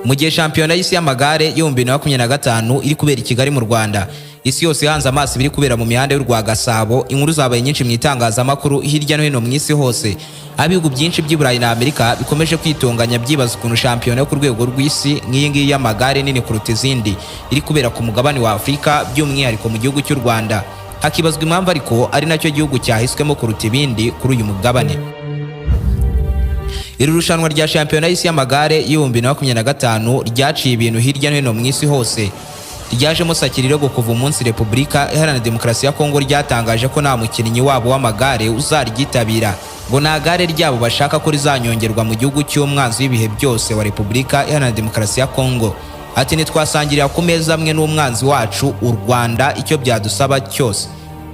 Mu gihe shampiyona y'isi y'amagare yo 2025 iri kubera i Kigali mu Rwanda, isi yose hanze amaso biri kubera mu mihanda y'u Rwagasabo, inkuru zabaye nyinshi mu itangazamakuru hirya no hino mu isi hose. Abihugu byinshi by'Iburayi na Amerika bikomeje kwitonganya byibaza ukuntu shampiyona yo ku rwego rw'isi nk'iyi ngiyi y'amagare nini kuruta izindi iri kubera ku mugabane wa Afurika, by'umwihariko mu gihugu cy'u Rwanda. Hakibazwa impamvu ariko ari nacyo gihugu cyahiswemo kuruta ibindi kuri uyu mugabane. Iri rushanwa rya shampiyona y'isi y'amagare y'ibihumbi 2025 ryaciye ibintu hirya no hino mu isi hose. Ryajemo sakiriro kuva umunsi Repubulika Iharanira Demokarasi ya Kongo ryatangaje ko nta mukinnyi wabo w'amagare uzaryitabira, ngo nta gare ryabo bashaka ko rizanyongerwa mu gihugu cy'umwanzi w'ibihe byose wa Repubulika Iharanira Demokarasi ya Kongo. Ati ntitwasangirira ku meza amwe n'umwanzi wacu u Rwanda icyo byadusaba cyose.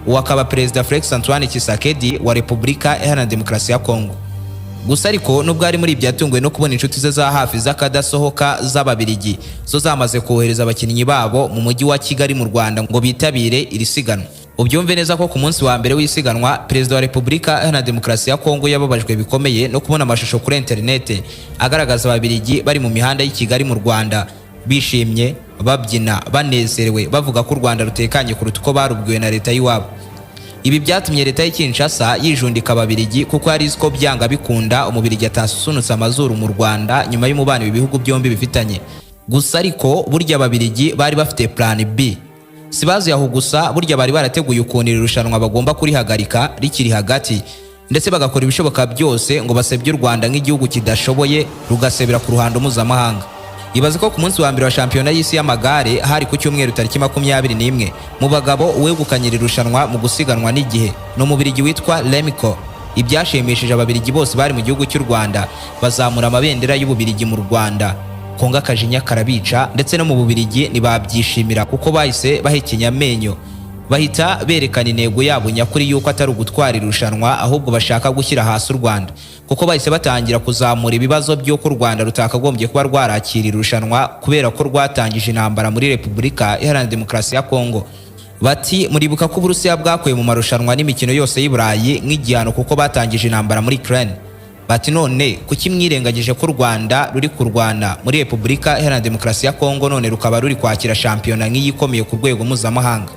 Uwo akaba Perezida Felix Antoine Tshisekedi wa Repubulika Iharanira Demokarasi ya Kongo. Gusa ariko nubwo ari muri byatunguwe no kubona inshuti ze za hafi z'akadasohoka z'Ababiligi zo zamaze kohereza abakinnyi babo mu mujyi wa Kigali mu Rwanda ngo bitabire iri siganwa. Ubyumve neza ko ku munsi wa mbere w'isiganwa Perezida wa Repubulika Iharanira Demokarasi ya Kongo yababajwe bikomeye no kubona amashusho kuri internet agaragaza Ababiligi bari mu mihanda y'i Kigali mu Rwanda bishimye, babyina, banezerewe, bavuga ko u Rwanda rutekanye kuruta uko barubwiwe na leta y'iwabo. Ibi byatumye leta y'i Kinshasa yijundika Ababiligi kuko yari iziko byanga bikunda Umubirigi atasusunutse amazuru mu Rwanda nyuma y'umubano ibihugu byombi bifitanye. Gusa ariko burya Ababiligi bari bafite plan B. Sibazi yaho gusa burya bari barateguye ukuntu iri rushanwa bagomba kurihagarika rikiri hagati, ndetse bagakora ibishoboka byose ngo basebye u Rwanda nk'igihugu kidashoboye rugasebera ku ruhando mpuzamahanga. Ibaze ko ku munsi wa mbere wa shampiyona y'isi y'amagare hari ku cyumweru tariki 21 mu bagabo uwegukanye iri rushanwa mu gusiganwa n'igihe no Umubirigi witwa Remco. Ibyashimishije Ababiligi bose bari mu gihugu cy'u Rwanda bazamura amabendera y'Ububirigi mu Rwanda. Konga kajinya karabica, ndetse no mu Bubirigi nibabyishimira kuko bahise bahekenya amenyo, bahita berekana intego yabo nyakuri yuko atari ugutwara irushanwa ahubwo bashaka gushyira hasi u Rwanda, kuko bahise batangira kuzamura ibibazo by'uko u Rwanda rutakagombye kuba rwarakira irushanwa kubera ko rwatangije intambara muri Repubulika Iharanira Demokarasi ya Kongo. Bati muribuka ko Uburusiya bwakuye mu marushanwa n'imikino yose y'Iburayi nk'igihano kuko batangije intambara muri Ukraine. Bati none kuki mwirengagije ko u Rwanda ruri kurwana muri Repubulika Iharanira Demokarasi ya Kongo none rukaba ruri kwakira shampiyona nk'iyi ikomeye ku rwego mpuzamahanga?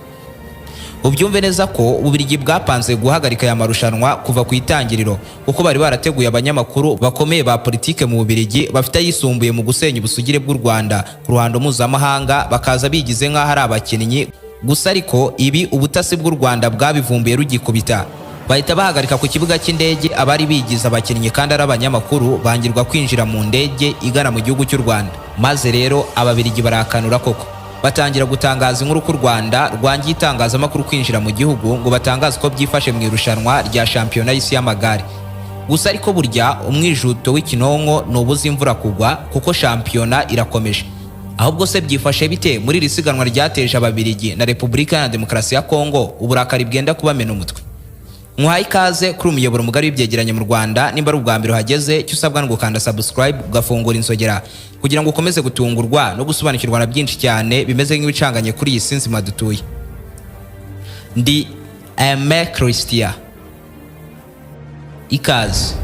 Ubyumve neza ko Ububirigi bwapanze guhagarika aya marushanwa kuva ku itangiriro kuko bari barateguye abanyamakuru bakomeye ba politike mu Ububirigi bafite yisumbuye mu gusenya ubusugire bw'u Rwanda ku ruhando mpuzamahanga, bakaza bigize nk'aho ari abakinnyi. Gusa ariko ibi ubutasi bw'u Rwanda bwabivumbuye rugikubita, bahita bahagarika ku kibuga cy'indege abari bigize abakinnyi kandi ari abanyamakuru bangirwa kwinjira mu ndege igana mu gihugu cy'u Rwanda. Maze rero Ababiligi barakanura koko batangira gutangaza inkuru ku Rwanda rwangiye itangazamakuru kwinjira mu gihugu ngo batangaze ko byifashe mu irushanwa rya shampiyona y'isi y'amagare. Gusa ariko burya umwijuto w'ikinonko nubuza imvura kugwa kuko shampiyona irakomeje. Ahubwo se byifashe bite muri iri siganwa ryateje Ababiligi na Repubulika ya Demokarasi ya Kongo uburakari bwenda kubamena umutwe? Muhaye ikaze kuri umuyoboro mugari w'ibyegeranye mu Rwanda. Nimba ari ubwa mbere uhageze cyo usabwa no gukanda subscribe ugafungura insogera kugira ngo ukomeze gutungurwa no gusobanukirwa na byinshi cyane bimeze nk'ibicanganye kuri iyi sinzi madutuye. Ndi Aime Christian. Ikaze.